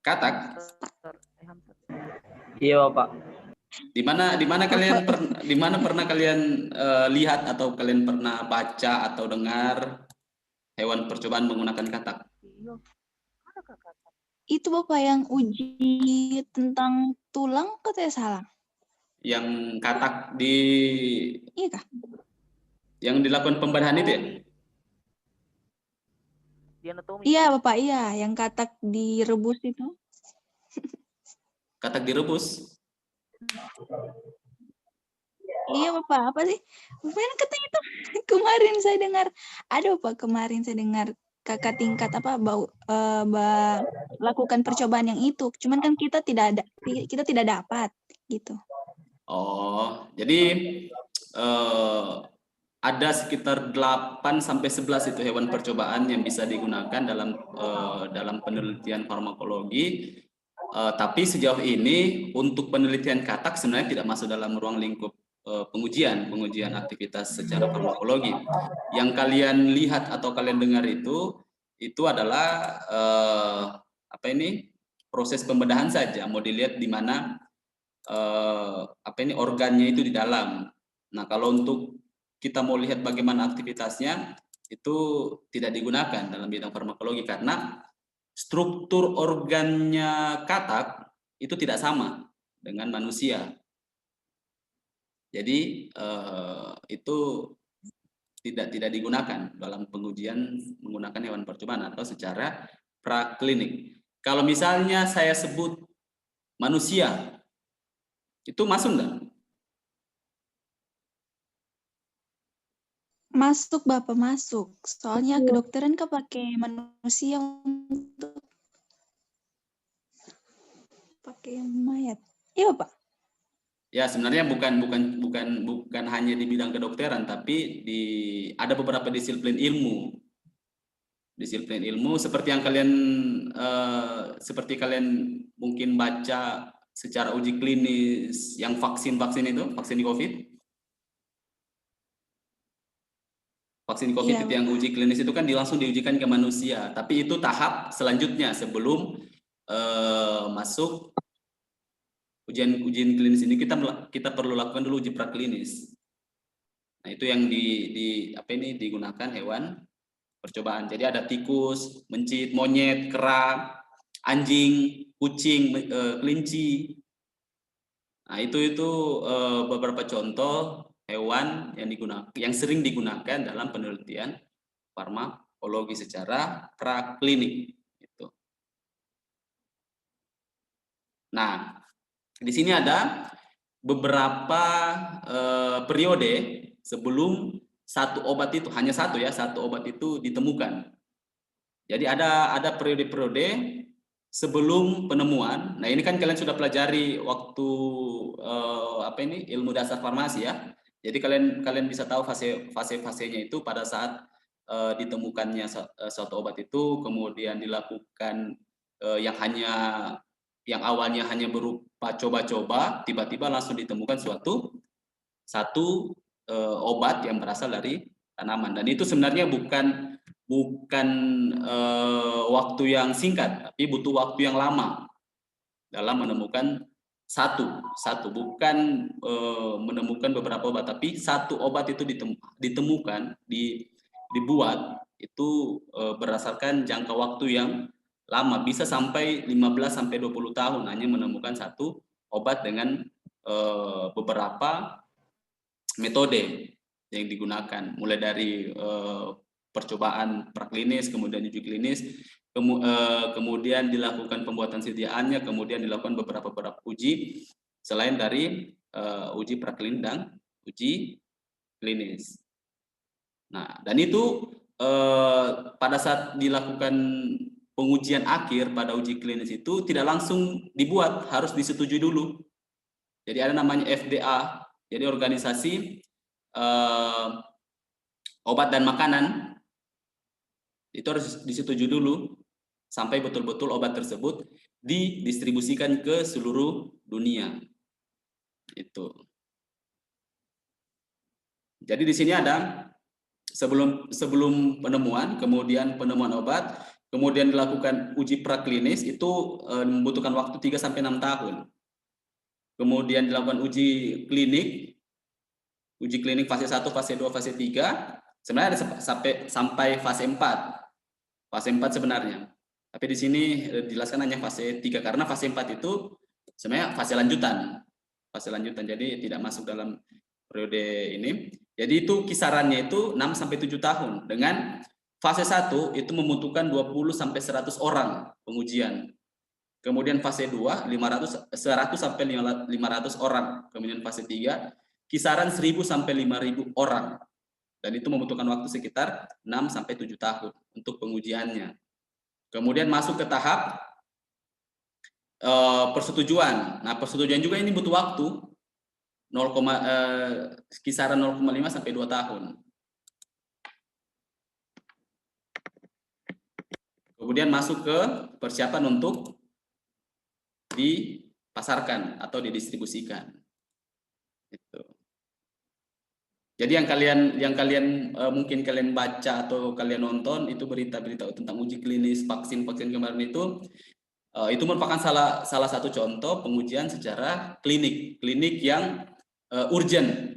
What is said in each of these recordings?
katak. Iya, Bapak. Di mana pernah kalian lihat atau kalian pernah baca atau dengar hewan percobaan menggunakan katak? Itu Bapak yang uji tentang tulang katanya salah. Yang katak Iya kah? yang dilakukan pembedahan itu ya? Iya Bapak, iya. Yang katak direbus itu. Katak direbus. Iya Bapak, apa sih? Bapak yang katanya itu kemarin saya dengar. Ada Bapak, kemarin saya dengar kakak tingkat lakukan percobaan yang itu. Cuman kan kita tidak dapat gitu. Oh, jadi ada sekitar 8 sampai 11 itu hewan percobaan yang bisa digunakan dalam penelitian farmakologi. Tapi sejauh ini untuk penelitian katak sebenarnya tidak masuk dalam ruang lingkup pengujian aktivitas secara farmakologi. Yang kalian lihat atau kalian dengar itu adalah proses pembedahan saja. Mau dilihat di mana organnya itu di dalam. Nah, kalau untuk kita mau lihat bagaimana aktivitasnya itu tidak digunakan dalam bidang farmakologi karena struktur organnya katak itu tidak sama dengan manusia. Jadi itu tidak digunakan dalam pengujian menggunakan hewan percobaan atau secara praklinik. Kalau misalnya saya sebut manusia, itu masuk enggak? Masuk Bapak, masuk. Soalnya kedokteran kan pakai manusia untuk pakai mayat. Iya Bapak. Ya, sebenarnya bukan hanya di bidang kedokteran, tapi ada beberapa disiplin ilmu. Disiplin ilmu seperti yang kalian mungkin baca secara uji klinis yang vaksin itu, vaksin COVID. Vaksin COVID Iya, itu yang uji klinis itu kan langsung diujikan ke manusia, tapi itu tahap selanjutnya sebelum masuk ujian klinis ini kita perlu lakukan dulu uji praklinis. Nah, itu yang digunakan hewan percobaan. Jadi ada tikus, mencit, monyet, kera, anjing, kucing, kelinci. Nah, itu beberapa contoh hewan yang sering digunakan dalam penelitian farmakologi secara praklinik. Gitu. Nah, di sini ada beberapa periode sebelum satu obat itu satu obat itu ditemukan. Jadi ada periode-periode sebelum penemuan. Nah, ini kan kalian sudah pelajari waktu ilmu dasar farmasi ya. Jadi kalian bisa tahu fase-fasenya itu pada saat ditemukannya suatu obat itu, kemudian dilakukan yang awalnya hanya berupa coba-coba, tiba-tiba langsung ditemukan satu obat yang berasal dari tanaman. Dan itu sebenarnya bukan waktu yang singkat, tapi butuh waktu yang lama dalam menemukan satu bukan menemukan beberapa obat, tapi satu obat itu ditemukan, dibuat itu berdasarkan jangka waktu yang lama, bisa sampai 15 sampai 20 tahun hanya menemukan satu obat dengan beberapa metode yang digunakan, mulai dari percobaan praklinis, kemudian uji klinis, kemudian dilakukan pembuatan sediaannya, kemudian dilakukan beberapa uji selain dari uji praklinis dan uji klinis. Nah, dan itu pada saat dilakukan pengujian akhir pada uji klinis itu tidak langsung dibuat, harus disetujui dulu. Jadi ada namanya FDA, jadi organisasi obat dan makanan, itu harus disetujui dulu sampai betul-betul obat tersebut didistribusikan ke seluruh dunia. Itu. Jadi di sini ada sebelum penemuan, kemudian penemuan obat, kemudian dilakukan uji praklinis itu membutuhkan waktu 3-6 tahun. Kemudian dilakukan uji klinik fase 1, fase 2, fase 3. Sebenarnya ada sampai fase 4. Fase 4 sebenarnya. Tapi di sini dijelaskan hanya fase 3 karena fase 4 itu sebenarnya fase lanjutan. Fase lanjutan, jadi tidak masuk dalam periode ini. Jadi itu kisarannya itu 6-7 tahun. Dengan fase 1 itu membutuhkan 20-100 orang pengujian. Kemudian fase 2 100-500 orang. Kemudian fase 3 kisaran 1.000-5.000 orang. Dan itu membutuhkan waktu sekitar 6-7 tahun untuk pengujiannya. Kemudian masuk ke tahap persetujuan. Nah, persetujuan juga ini butuh waktu kisaran 0,5 sampai 2 tahun. Kemudian masuk ke persiapan untuk dipasarkan atau didistribusikan. Gitu. Jadi yang kalian mungkin kalian baca atau kalian nonton itu berita-berita tentang uji klinis vaksin kemarin itu merupakan salah satu contoh pengujian secara klinik yang urgent.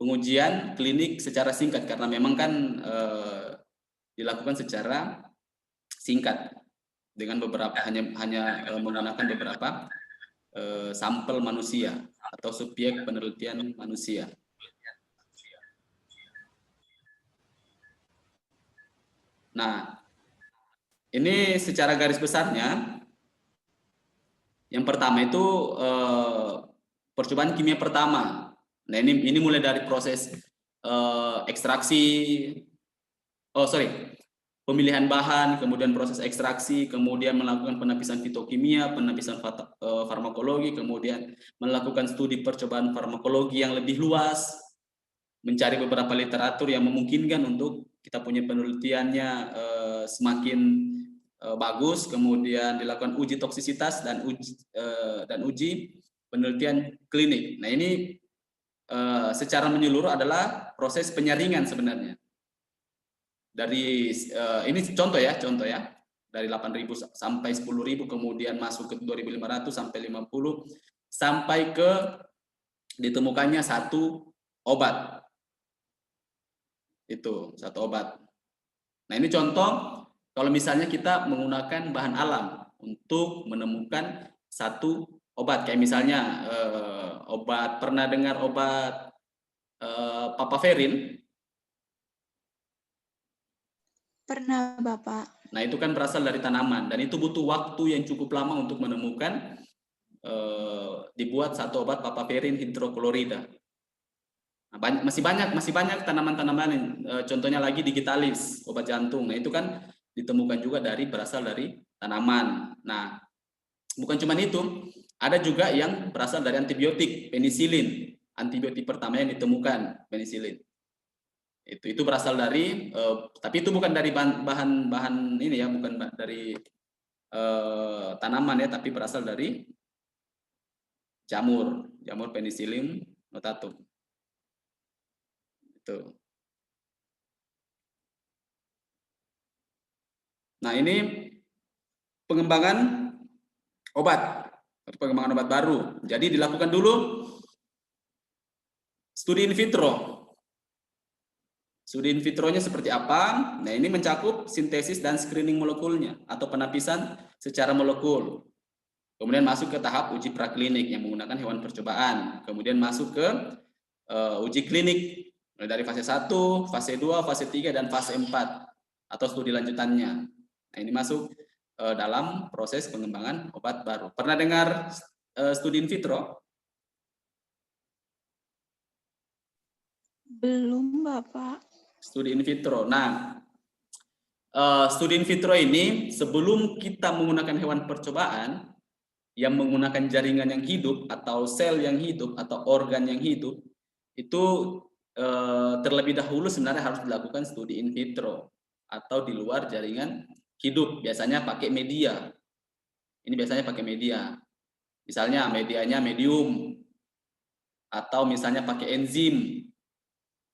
Pengujian klinik secara singkat karena memang kan dilakukan secara singkat dengan hanya menggunakan beberapa sampel manusia atau subjek penelitian manusia. Nah, ini secara garis besarnya, yang pertama itu percobaan kimia pertama. Nah, ini mulai dari proses pemilihan bahan, kemudian proses ekstraksi, kemudian melakukan penapisan fitokimia, penapisan farmakologi, kemudian melakukan studi percobaan farmakologi yang lebih luas, mencari beberapa literatur yang memungkinkan untuk kita punya penelitiannya semakin bagus, kemudian dilakukan uji toksisitas dan uji penelitian klinik. Nah, ini secara menyeluruh adalah proses penyaringan sebenarnya. Dari ini contoh ya, dari 8.000 sampai 10.000, kemudian masuk ke 2.500 sampai 50, sampai ke ditemukannya satu obat. Itu satu obat. Nah, ini contoh kalau misalnya kita menggunakan bahan alam untuk menemukan satu obat, kayak misalnya pernah dengar obat papaverin? Pernah, Bapak. Nah, itu kan berasal dari tanaman dan itu butuh waktu yang cukup lama untuk menemukan dibuat satu obat papaverin hidroklorida. Nah, masih banyak tanaman-tanaman, contohnya lagi digitalis, obat jantung. Nah, itu kan ditemukan juga berasal dari tanaman. Nah, bukan cuma itu, ada juga yang berasal dari antibiotik, penisilin. Antibiotik pertama yang ditemukan, penisilin. Itu berasal dari tapi itu bukan dari bahan ini ya, bukan dari tanaman ya, tapi berasal dari jamur Penicillium notatum. Itu. Nah, ini pengembangan obat baru. Jadi dilakukan dulu studi in vitro. Studi in vitronya seperti apa? Nah, ini mencakup sintesis dan screening molekulnya atau penapisan secara molekul. Kemudian masuk ke tahap uji praklinik yang menggunakan hewan percobaan. Kemudian masuk ke uji klinik mulai dari fase 1, fase 2, fase 3 dan fase 4 atau studi lanjutannya. Nah, ini masuk dalam proses pengembangan obat baru. Pernah dengar studi in vitro? Belum, Bapak. Studi in vitro. Nah, studi in vitro ini sebelum kita menggunakan hewan percobaan yang menggunakan jaringan yang hidup atau sel yang hidup atau organ yang hidup, itu terlebih dahulu sebenarnya harus dilakukan studi in vitro atau di luar jaringan hidup. Biasanya pakai media. Ini biasanya pakai media. Misalnya medianya medium, atau misalnya pakai enzim,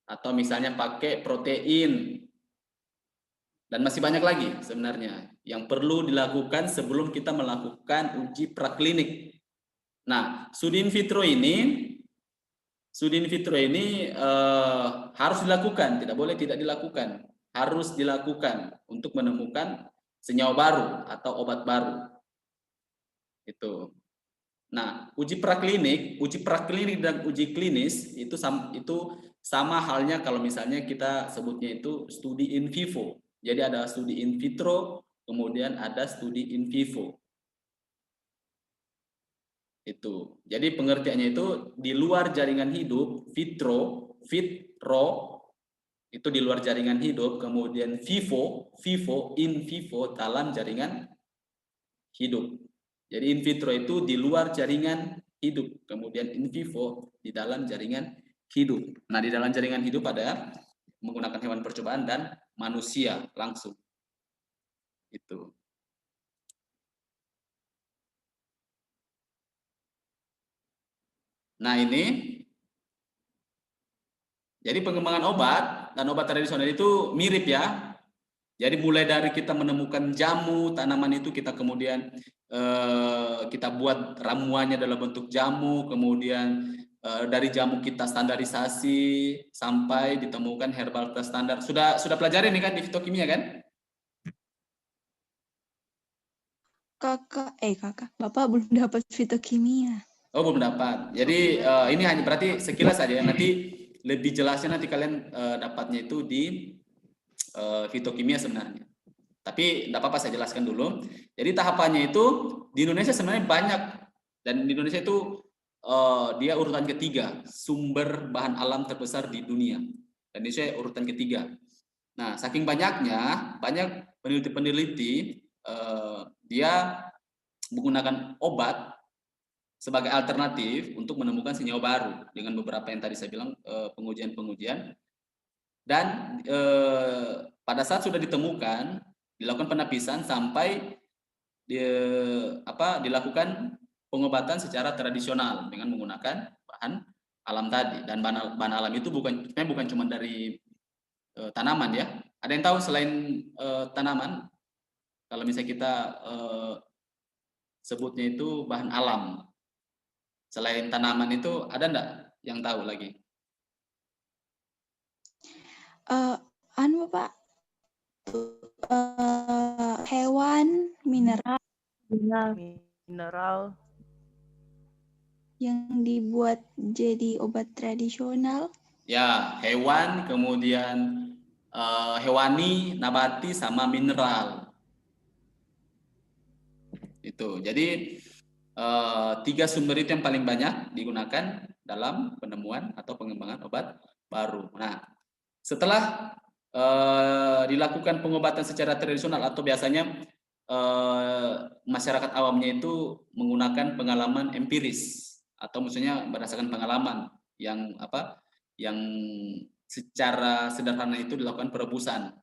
atau misalnya pakai protein. Dan masih banyak lagi sebenarnya yang perlu dilakukan sebelum kita melakukan uji praklinik. Nah, studi in vitro ini harus dilakukan, tidak boleh tidak dilakukan, harus dilakukan untuk menemukan senyawa baru atau obat baru. Itu. Nah, uji praklinik dan uji klinis itu sama halnya kalau misalnya kita sebutnya itu studi in vivo. Jadi ada studi in vitro, kemudian ada studi in vivo. Itu. Jadi pengertiannya itu di luar jaringan hidup, vitro itu di luar jaringan hidup, kemudian vivo in vivo dalam jaringan hidup. Jadi in vitro itu di luar jaringan hidup, kemudian in vivo di dalam jaringan hidup. Nah, di dalam jaringan hidup ada menggunakan hewan percobaan dan manusia langsung. Itu. Nah, ini jadi pengembangan obat dan obat tradisional itu mirip ya. Jadi mulai dari kita menemukan jamu, tanaman itu kita kemudian kita buat ramuannya dalam bentuk jamu, kemudian dari jamu kita standarisasi sampai ditemukan herbal terstandar. Sudah pelajari nih kan di fitokimia kan? Kakak, Bapak belum dapat fitokimia. Oh, belum dapat. Jadi ini hanya berarti sekilas saja. Nanti lebih jelasnya nanti kalian dapatnya itu di fitokimia sebenarnya. Tapi tidak apa-apa saya jelaskan dulu. Jadi tahapannya itu di Indonesia sebenarnya banyak, dan di Indonesia itu dia urutan ketiga sumber bahan alam terbesar di dunia. Dan Indonesia urutan ketiga. Nah, saking banyaknya, banyak peneliti-peneliti dia menggunakan obat sebagai alternatif untuk menemukan senyawa baru dengan beberapa yang tadi saya bilang pengujian-pengujian. Dan pada saat sudah ditemukan, dilakukan penapisan sampai dilakukan pengobatan secara tradisional dengan menggunakan bahan alam tadi. Dan bahan alam itu bukan cuma dari tanaman ya. Ada yang tahu selain tanaman, kalau misalnya kita sebutnya itu bahan alam, selain tanaman itu ada enggak yang tahu lagi? Pak, hewan, mineral yang dibuat jadi obat tradisional. Ya, hewan, kemudian hewani, nabati, sama mineral. Itu. Jadi 3 sumber itu yang paling banyak digunakan dalam penemuan atau pengembangan obat baru. Nah, setelah dilakukan pengobatan secara tradisional atau biasanya masyarakat awamnya itu menggunakan pengalaman empiris atau maksudnya berdasarkan pengalaman yang secara sederhana itu dilakukan perebusan.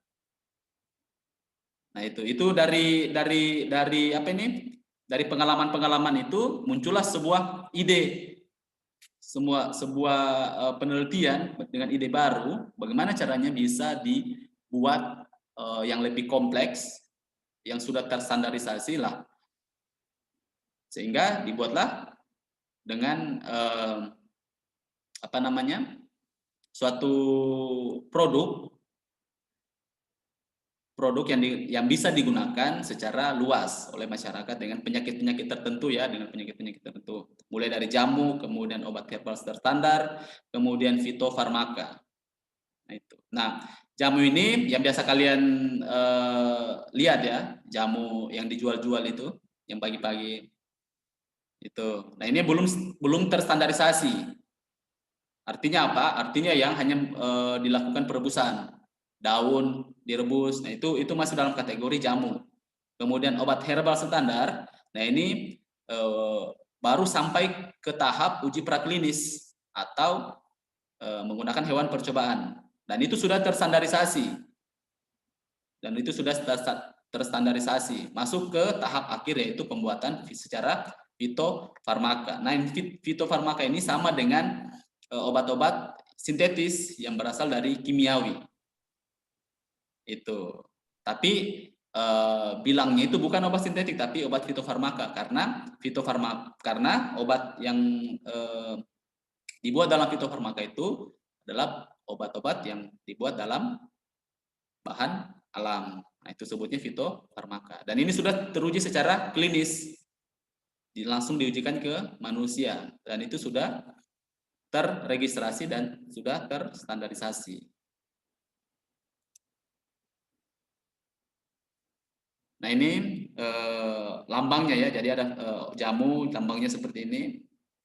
Nah, itu dari apa ini? Dari pengalaman-pengalaman itu muncullah sebuah ide, sebuah penelitian dengan ide baru, bagaimana caranya bisa dibuat yang lebih kompleks, yang sudah terstandarisasi lah, sehingga dibuatlah dengan suatu produk yang bisa digunakan secara luas oleh masyarakat dengan penyakit-penyakit tertentu ya, mulai dari jamu, kemudian obat herbal terstandar, kemudian fitofarmaka. Nah, itu. Nah, jamu ini yang biasa kalian lihat ya, jamu yang dijual-jual itu, yang pagi-pagi itu. Nah, ini belum terstandarisasi. Artinya apa? Artinya yang hanya dilakukan perebusan. Daun direbus, nah itu masuk dalam kategori jamu. Kemudian obat herbal standar, nah ini baru sampai ke tahap uji praklinis atau menggunakan hewan percobaan, dan itu sudah terstandarisasi masuk ke tahap akhir, yaitu pembuatan secara fitofarmaka. Nah, fitofarmaka ini sama dengan obat-obat sintetis yang berasal dari kimiawi. Itu. Tapi bilangnya itu bukan obat sintetik tapi obat fitofarmaka, karena obat yang dibuat dalam fitofarmaka itu adalah obat-obat yang dibuat dalam bahan alam. Nah, itu sebutnya fitofarmaka. Dan ini sudah teruji secara klinis, langsung diujikan ke manusia, dan itu sudah terregistrasi dan sudah terstandarisasi. Nah, ini lambangnya ya, jadi ada jamu, lambangnya seperti ini,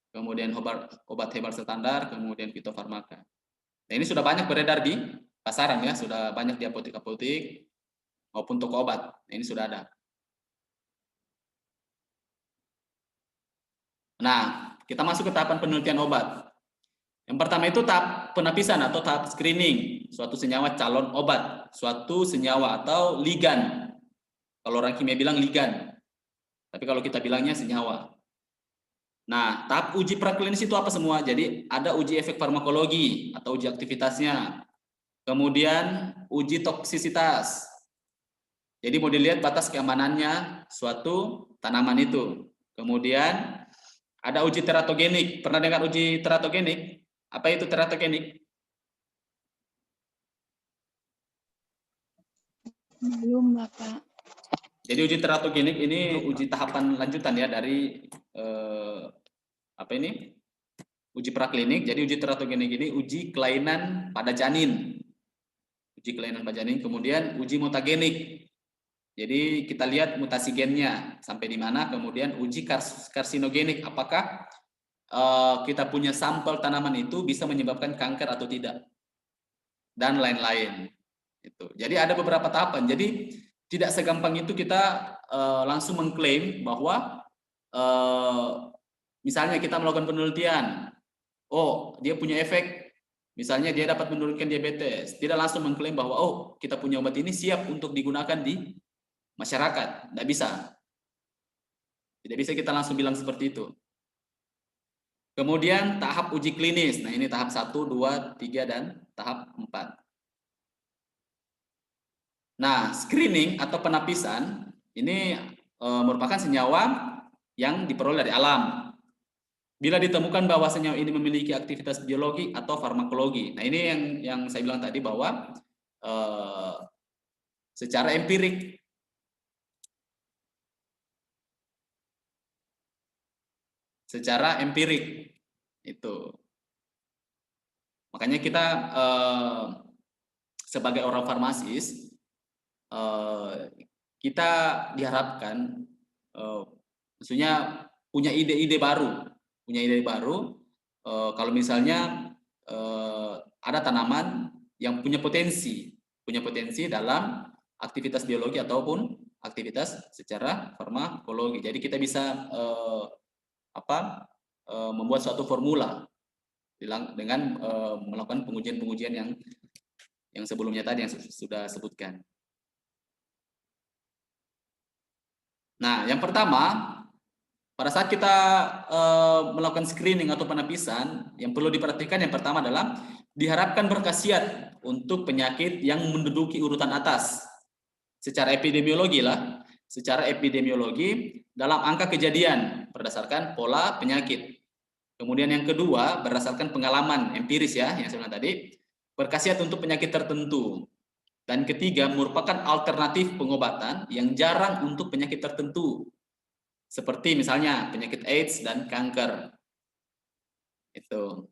kemudian obat herbal standar, kemudian fitofarmaka. Nah, ini sudah banyak beredar di pasaran ya, sudah banyak di apotek-apotek maupun toko obat. Nah, ini sudah ada. Nah, kita masuk ke tahapan penelitian obat. Yang pertama itu tahap penapisan atau tahap screening suatu senyawa calon obat, suatu senyawa atau ligan. Kalau orang kimia bilang ligan, tapi kalau kita bilangnya senyawa. Nah, tahap uji praklinis itu apa semua? Jadi ada uji efek farmakologi atau uji aktivitasnya, kemudian uji toksisitas. Jadi mau dilihat batas keamanannya suatu tanaman itu. Kemudian ada uji teratogenik. Pernah dengar uji teratogenik? Apa itu teratogenik? Belum, Bapak. Jadi uji teratogenik ini uji tahapan lanjutan ya dari apa ini? Uji praklinik. Jadi uji teratogenik ini uji kelainan pada janin. Uji kelainan pada janin, kemudian uji mutagenik. Jadi kita lihat mutasi gennya sampai di mana, kemudian uji karsinogenik, apakah kita punya sampel tanaman itu bisa menyebabkan kanker atau tidak, dan lain-lain. Itu. Jadi ada beberapa tahapan. Jadi tidak segampang itu kita langsung mengklaim bahwa misalnya kita melakukan penelitian, oh dia punya efek, misalnya dia dapat menurunkan diabetes, tidak langsung mengklaim bahwa oh kita punya obat ini siap untuk digunakan di masyarakat. Tidak bisa. Tidak bisa kita langsung bilang seperti itu. Kemudian tahap uji klinis. Nah, ini tahap 1, 2, 3, dan tahap 4. Nah, screening atau penapisan ini merupakan senyawa yang diperoleh dari alam. Bila ditemukan bahwa senyawa ini memiliki aktivitas biologi atau farmakologi. Nah, ini yang saya bilang tadi bahwa secara empirik itu. Makanya kita sebagai orang farmasis kita diharapkan maksudnya punya ide-ide baru, kalau misalnya ada tanaman yang punya potensi dalam aktivitas biologi ataupun aktivitas secara farmakologi. Jadi kita bisa membuat suatu formula dengan melakukan pengujian-pengujian yang sebelumnya tadi yang sudah sebutkan. Nah, yang pertama, pada saat kita melakukan screening atau penapisan, yang perlu diperhatikan yang pertama adalah diharapkan berkhasiat untuk penyakit yang menduduki urutan atas. Secara epidemiologi dalam angka kejadian berdasarkan pola penyakit. Kemudian yang kedua, berdasarkan pengalaman empiris ya, yang saya bilang tadi, berkhasiat untuk penyakit tertentu. Dan ketiga, merupakan alternatif pengobatan yang jarang untuk penyakit tertentu. Seperti misalnya penyakit AIDS dan kanker. Itu.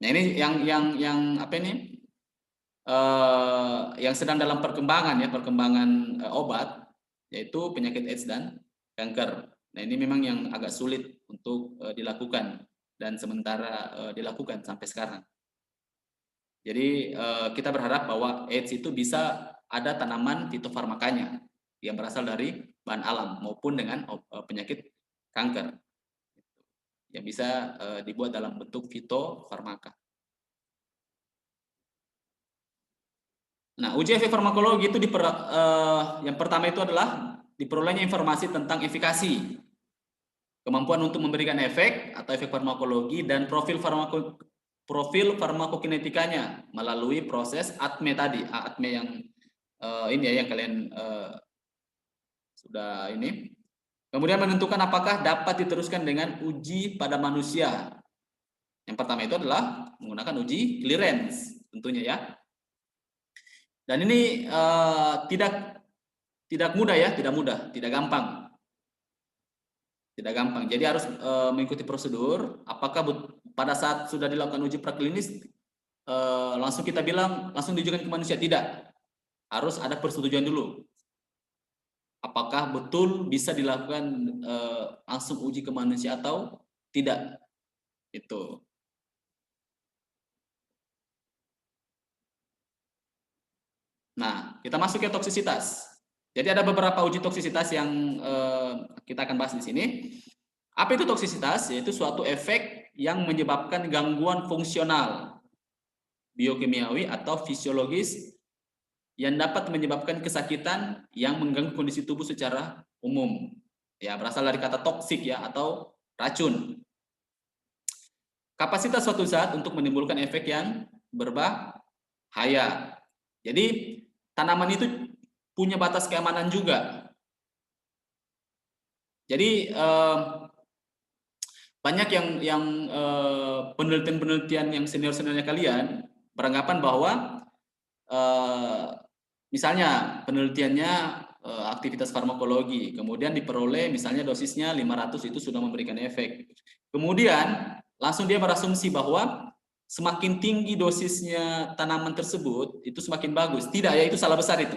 Nah, ini yang apa ini? Yang sedang dalam perkembangan obat, yaitu penyakit AIDS dan kanker. Nah, ini memang yang agak sulit untuk dilakukan dan sementara dilakukan sampai sekarang. Jadi kita berharap bahwa AIDS itu bisa ada tanaman fitofarmakanya yang berasal dari bahan alam maupun dengan penyakit kanker yang bisa dibuat dalam bentuk fitofarmaka. Nah, uji efek farmakologi itu yang pertama itu adalah diperolehnya informasi tentang efikasi, kemampuan untuk memberikan efek atau efek farmakologi, dan profil farmakokinetikanya melalui proses ATME tadi, ATME yang ini ya yang kalian sudah ini. Kemudian menentukan apakah dapat diteruskan dengan uji pada manusia. Yang pertama itu adalah menggunakan uji clearance tentunya ya. Dan ini tidak mudah ya, tidak gampang. Tidak gampang. Jadi harus mengikuti prosedur. Apakah pada saat sudah dilakukan uji praklinis langsung kita bilang langsung ditujukan ke manusia? Tidak. Harus ada persetujuan dulu. Apakah betul bisa dilakukan langsung uji ke manusia atau tidak? Itu. Nah, kita masuk ke toksisitas. Jadi ada beberapa uji toksisitas yang kita akan bahas di sini. Apa itu toksisitas? Yaitu suatu efek yang menyebabkan gangguan fungsional, biokimiawi atau fisiologis yang dapat menyebabkan kesakitan yang mengganggu kondisi tubuh secara umum. Ya, berasal dari kata toksik ya atau racun. Kapasitas suatu zat untuk menimbulkan efek yang berbahaya. Jadi tanaman itu punya batas keamanan juga. Jadi banyak yang penelitian-penelitian yang senior-seniornya kalian beranggapan bahwa misalnya penelitiannya aktivitas farmakologi, kemudian diperoleh misalnya dosisnya 500 itu sudah memberikan efek. Kemudian langsung dia berasumsi bahwa semakin tinggi dosisnya tanaman tersebut itu semakin bagus. Tidak ya, itu salah besar itu.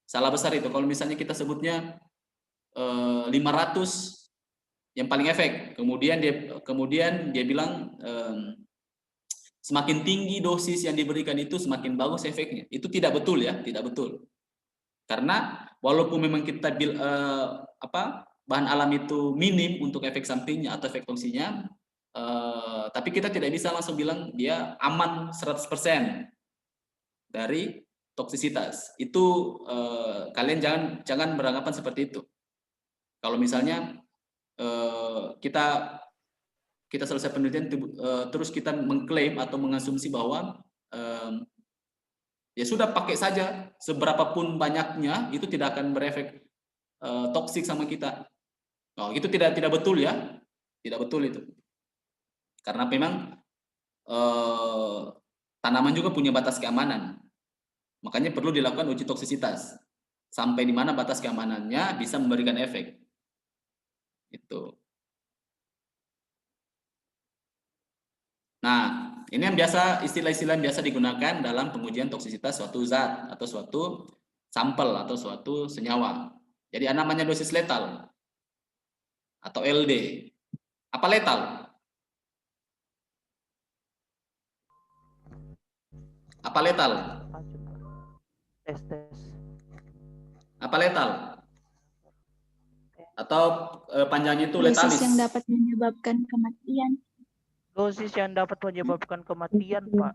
Salah besar itu. Kalau misalnya kita sebutnya 500 yang paling efek, kemudian dia bilang semakin tinggi dosis yang diberikan itu semakin bagus efeknya. Itu tidak betul ya, tidak betul. Karena walaupun memang kita bahan alam itu minim untuk efek sampingnya atau efek fungsinya, tapi kita tidak bisa langsung bilang dia aman 100% dari toksisitas. Itu kalian jangan beranggapan seperti itu. Kalau misalnya kita selesai penelitian terus kita mengklaim atau mengasumsi bahwa ya sudah pakai saja seberapapun banyaknya itu tidak akan berefek toksik sama kita. Oh, itu tidak betul ya. Tidak betul itu. Karena memang tanaman juga punya batas keamanan. Makanya perlu dilakukan uji toksisitas. Sampai di mana batas keamanannya bisa memberikan efek. Itu. Nah, ini yang biasa istilah-istilah yang biasa digunakan dalam pengujian toksisitas suatu zat atau suatu sampel atau suatu senyawa. Jadi namanya dosis letal atau LD. Apa letal? Apa letal? Tes. Apa letal? Atau panjangnya itu letalis? Dosis yang dapat menyebabkan kematian. Dosis yang dapat menyebabkan kematian, Pak.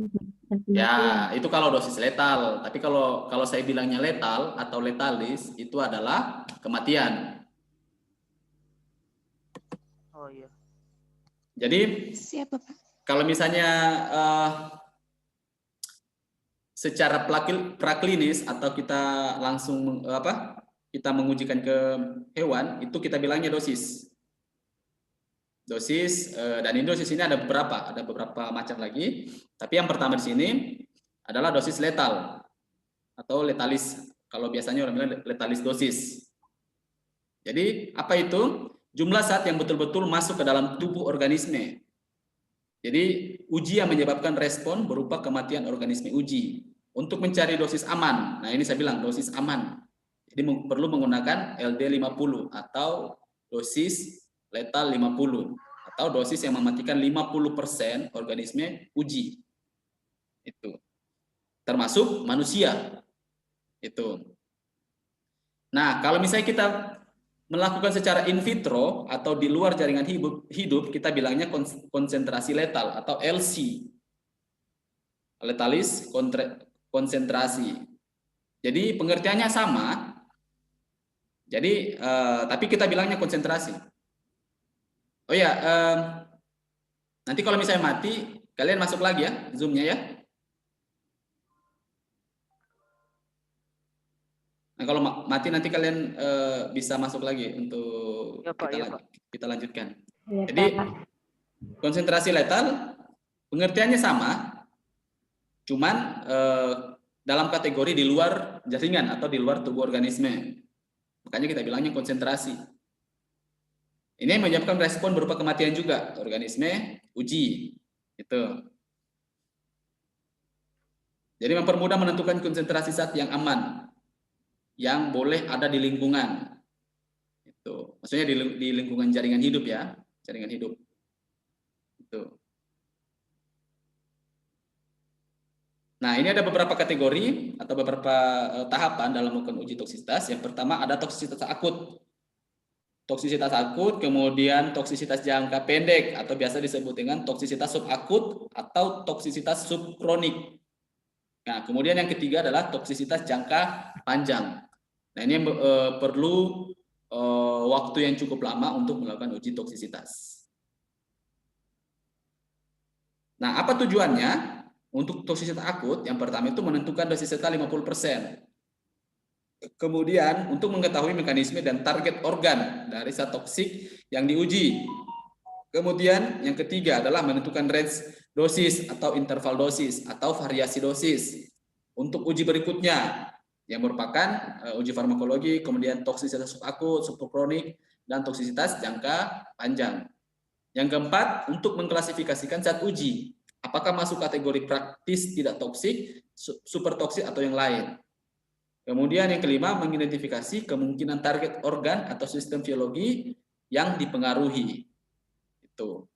Ya, itu kalau dosis letal. Tapi kalau saya bilangnya letal atau letalis itu adalah kematian. Oh iya. Jadi Siapa, Pak? kalau misalnya secara praklinis atau kita langsung kita mengujikan ke hewan itu kita bilangnya dosis. Dan ini dosis ini ada beberapa macam lagi. Tapi yang pertama di sini adalah dosis letal atau letalis. Kalau biasanya orang bilang letalis dosis. Jadi apa itu? Jumlah zat yang betul-betul masuk ke dalam tubuh organisme. Jadi uji yang menyebabkan respon berupa kematian organisme uji. Untuk mencari dosis aman, nah ini saya bilang dosis aman. Jadi perlu menggunakan LD50 atau dosis letal 50 atau dosis yang mematikan 50% organisme uji. Itu. Termasuk manusia. Itu. Nah, kalau misalnya kita melakukan secara in vitro atau di luar jaringan hidup kita bilangnya konsentrasi letal atau LC. Letalis konsentrasi. Jadi pengertiannya sama. Jadi tapi kita bilangnya konsentrasi. Oh ya, nanti kalau misalnya mati, kalian masuk lagi ya Zoom-nya ya. Nah, kalau mati nanti kalian bisa masuk lagi untuk Ya, Pak, ya, Pak. kita lanjutkan. Ya, Jadi Pak. konsentrasi letal pengertiannya sama, cuman dalam kategori di luar jaringan atau di luar tubuh organisme. Makanya kita bilangnya konsentrasi. Ini menyebabkan respon berupa kematian juga organisme uji. Itu. Jadi mempermudah menentukan konsentrasi zat yang aman, yang boleh ada di lingkungan. Itu. Maksudnya di lingkungan jaringan hidup ya, jaringan hidup. Itu. Nah, ini ada beberapa kategori atau beberapa tahapan dalam melakukan uji toksisitas. Yang pertama ada toksisitas akut. Toksisitas akut, kemudian toksisitas jangka pendek atau biasa disebut dengan toksisitas subakut atau toksisitas subkronik. Nah, kemudian yang ketiga adalah toksisitas jangka panjang. Nah, ini perlu waktu yang cukup lama untuk melakukan uji toksisitas. Nah, apa tujuannya? Untuk toksisitas akut, yang pertama itu menentukan dosis zat 50%. Kemudian untuk mengetahui mekanisme dan target organ dari zat toksik yang diuji. Kemudian yang ketiga adalah menentukan range dosis atau interval dosis atau variasi dosis. Untuk uji berikutnya yang merupakan uji farmakologi, kemudian toksisitas subakut, subkronik, dan toksisitas jangka panjang. Yang keempat, untuk mengklasifikasikan zat uji, apakah masuk kategori praktis tidak toksik, super toksik atau yang lain. Kemudian yang kelima, mengidentifikasi kemungkinan target organ atau sistem biologi yang dipengaruhi. Itu.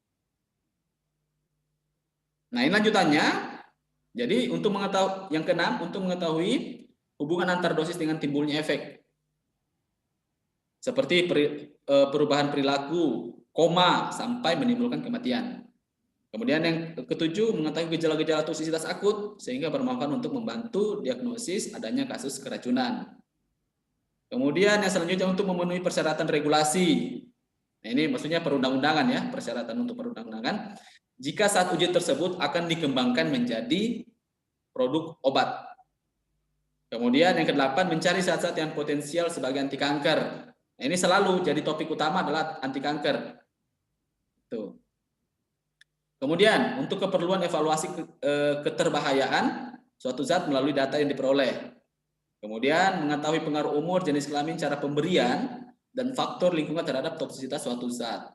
Nah, ini lanjutannya. Jadi untuk mengetahui yang keenam, untuk mengetahui hubungan antar dosis dengan timbulnya efek. Seperti perubahan perilaku, koma sampai menimbulkan kematian. Kemudian yang ketujuh, mengetahui gejala-gejala toksisitas akut sehingga bermanfaat untuk membantu diagnosis adanya kasus keracunan. Kemudian yang selanjutnya untuk memenuhi persyaratan regulasi. Nah, ini maksudnya perundang-undangan ya, persyaratan untuk perundang-undangan. Jika saat uji tersebut akan dikembangkan menjadi produk obat. Kemudian yang kedelapan, mencari zat-zat yang potensial sebagai anti kanker. Nah, ini selalu jadi topik utama adalah anti kanker. Tuh. Kemudian untuk keperluan evaluasi keterbahayaan suatu zat melalui data yang diperoleh. Kemudian mengetahui pengaruh umur, jenis kelamin, cara pemberian, dan faktor lingkungan terhadap toksisitas suatu zat.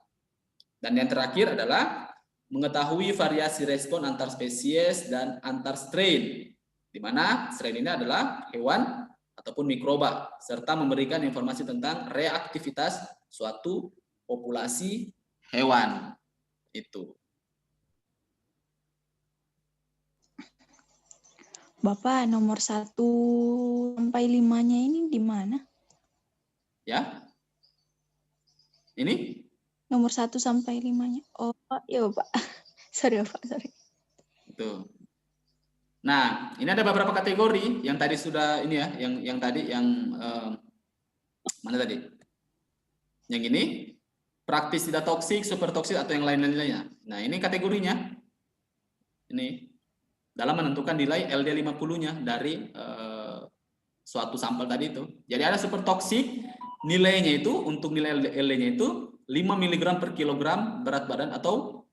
Dan yang terakhir adalah mengetahui variasi respon antar spesies dan antar strain, di mana strain ini adalah hewan ataupun mikroba, serta memberikan informasi tentang reaktivitas suatu populasi hewan. Itu. Bapak, nomor 1 sampai 5-nya ini di mana? Ya. Ini? Nomor 1 sampai 5-nya. Oh, iya Bapak. Sorry Bapak, sorry. Itu. Nah, ini ada beberapa kategori yang tadi sudah ini ya, yang tadi yang mana tadi? Yang ini praktis tidak toksik, super toksik atau yang lain-lainnya. Nah, ini kategorinya. Ini dalam menentukan nilai LD50-nya dari suatu sampel tadi itu. Jadi ada super toksik, nilainya itu untuk nilai LD-nya itu 5 mg per kilogram berat badan atau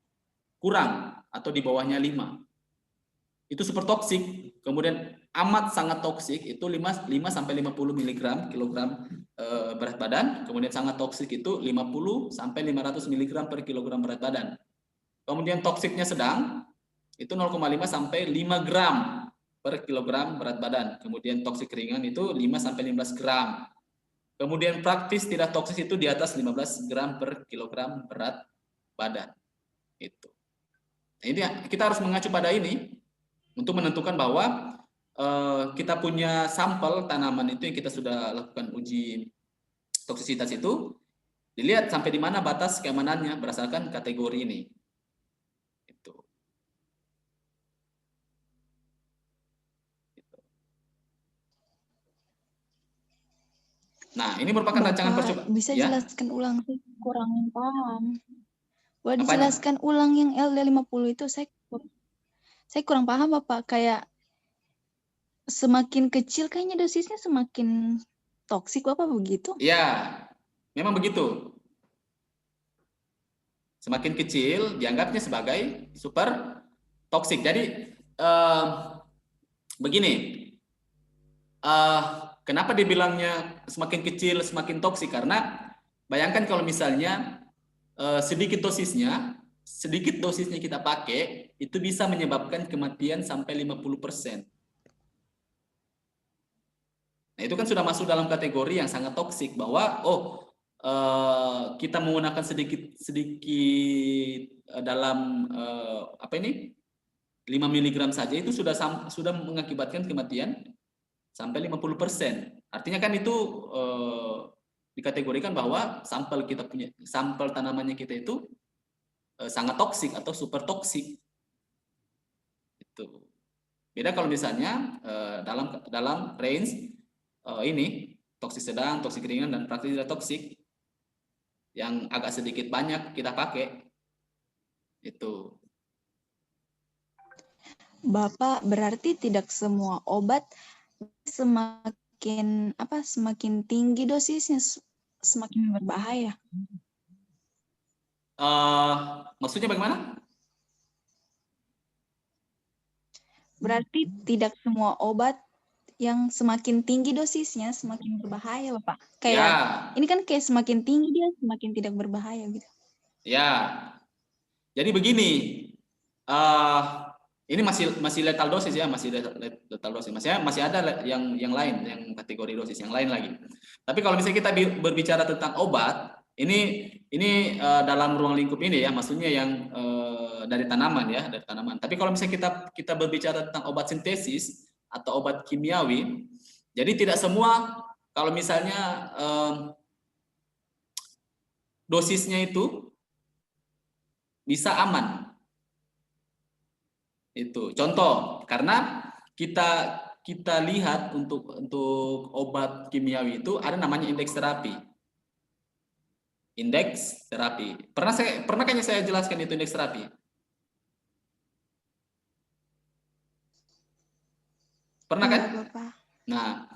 kurang atau di bawahnya 5. Itu super toksik. Kemudian amat sangat toksik itu 5 sampai 50 mg kilogram berat badan. Kemudian sangat toksik itu 50 sampai 500 mg per kilogram berat badan. Kemudian toksiknya sedang itu 0,5 sampai 5 gram per kilogram berat badan. Kemudian toksik ringan itu 5 sampai 15 gram. Kemudian praktis tidak toksik itu di atas 15 gram per kilogram berat badan. Itu. Nah, ini kita harus mengacu pada ini untuk menentukan bahwa kita punya sampel tanaman itu yang kita sudah lakukan uji toksisitas itu, dilihat sampai di mana batas keamanannya berdasarkan kategori ini. Itu. Nah, ini merupakan rancangan percobaan. Bisa ya? jelaskan ulang, saya kurang paham. Boleh Apanya? dijelaskan ulang yang LD50 itu, saya kurang paham Bapak. Kayak semakin kecil kayaknya dosisnya semakin toksik Bapak begitu? Ya, memang begitu. Semakin kecil dianggapnya sebagai super toksik. Jadi begini, kenapa dibilangnya semakin kecil semakin toksik? Karena bayangkan kalau misalnya sedikit dosisnya kita pakai, itu bisa menyebabkan kematian sampai 50%. Nah, itu kan sudah masuk dalam kategori yang sangat toksik, bahwa kita menggunakan sedikit dalam 5 mg saja itu sudah mengakibatkan kematian sampai 50%. Artinya kan itu dikategorikan bahwa sampel tanamannya kita itu sangat toksik atau super toksik. Itu. Beda kalau misalnya dalam range ini toksik sedang, toksik ringan, dan praktis tidak toksik yang agak sedikit banyak kita pakai itu. Bapak, berarti tidak semua obat semakin tinggi dosisnya semakin berbahaya. Maksudnya bagaimana? Berarti tidak semua obat yang semakin tinggi dosisnya semakin berbahaya, Bapak. Kayak ini kan kayak semakin tinggi dia semakin tidak berbahaya gitu. Ya. Jadi begini, ini masih lethal dosis ya, masih lethal dosis. Masih ada yang lain, yang kategori dosis yang lain lagi. Tapi kalau misalnya kita berbicara tentang obat, ini dalam ruang lingkup ini ya, maksudnya yang dari tanaman ya, dari tanaman. Tapi kalau misalnya kita berbicara tentang obat sintesis atau obat kimiawi, jadi tidak semua kalau misalnya dosisnya itu bisa aman. Itu contoh, karena kita lihat untuk obat kimiawi itu ada namanya indeks terapi. Indeks terapi. Pernah kayaknya saya jelaskan itu indeks terapi. Pernah kan? Bapak. Nah,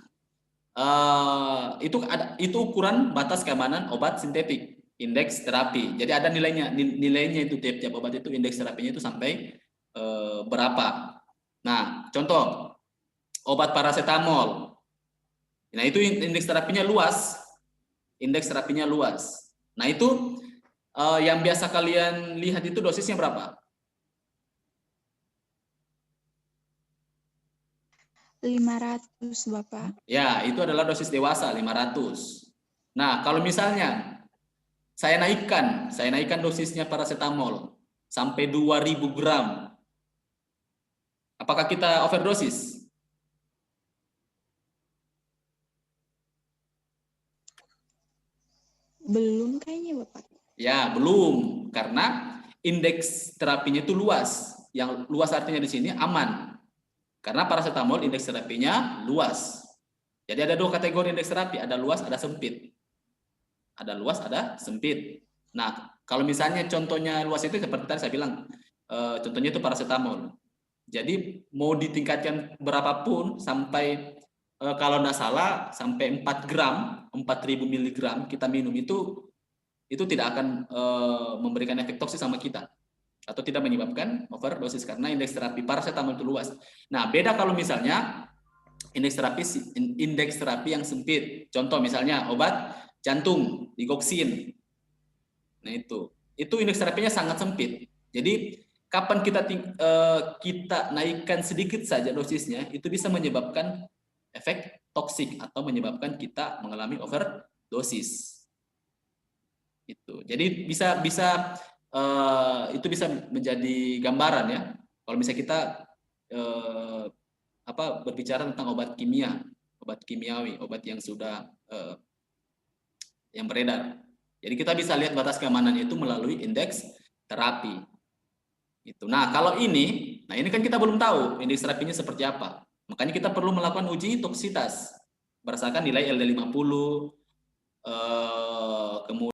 itu ukuran batas keamanan obat sintetik, indeks terapi. Jadi ada nilainya itu tiap obat itu indeks terapinya itu sampai berapa. Nah, contoh obat paracetamol. Nah, itu indeks terapinya luas. Indeks terapinya luas. Nah, itu yang biasa kalian lihat itu dosisnya berapa? 500, Bapak. Ya, itu adalah dosis dewasa 500. Nah, kalau misalnya saya naikkan dosisnya paracetamol sampai 2000 gram. Apakah kita overdosis? Belum kayaknya, Bapak. Ya, belum, karena indeks terapinya itu luas. Yang luas artinya di sini aman. Karena paracetamol indeks terapinya luas. Jadi ada dua kategori indeks terapi, ada luas, ada sempit. Ada luas, ada sempit. Nah, kalau misalnya contohnya luas itu seperti tadi saya bilang, contohnya itu paracetamol. Jadi mau ditingkatkan berapapun sampai kalau tidak salah sampai 4 gram, 4000 mg kita minum itu tidak akan memberikan efek toksik sama kita atau tidak menyebabkan overdosis karena indeks terapi paracetamol itu luas. Nah, beda kalau misalnya indeks terapi yang sempit. Contoh misalnya obat jantung, digoxin. Nah, itu indeks terapinya sangat sempit. Jadi kapan kita naikkan sedikit saja dosisnya, itu bisa menyebabkan efek toksik atau menyebabkan kita mengalami overdosis. Itu. Jadi itu bisa menjadi gambaran ya. Kalau misalnya kita berbicara tentang obat kimiawi, obat yang sudah yang beredar. Jadi kita bisa lihat batas keamanan itu melalui indeks terapi. Itu. Nah, kalau ini kan kita belum tahu indeks terapinya seperti apa. Makanya kita perlu melakukan uji toksitas berdasarkan nilai LD50, kemudian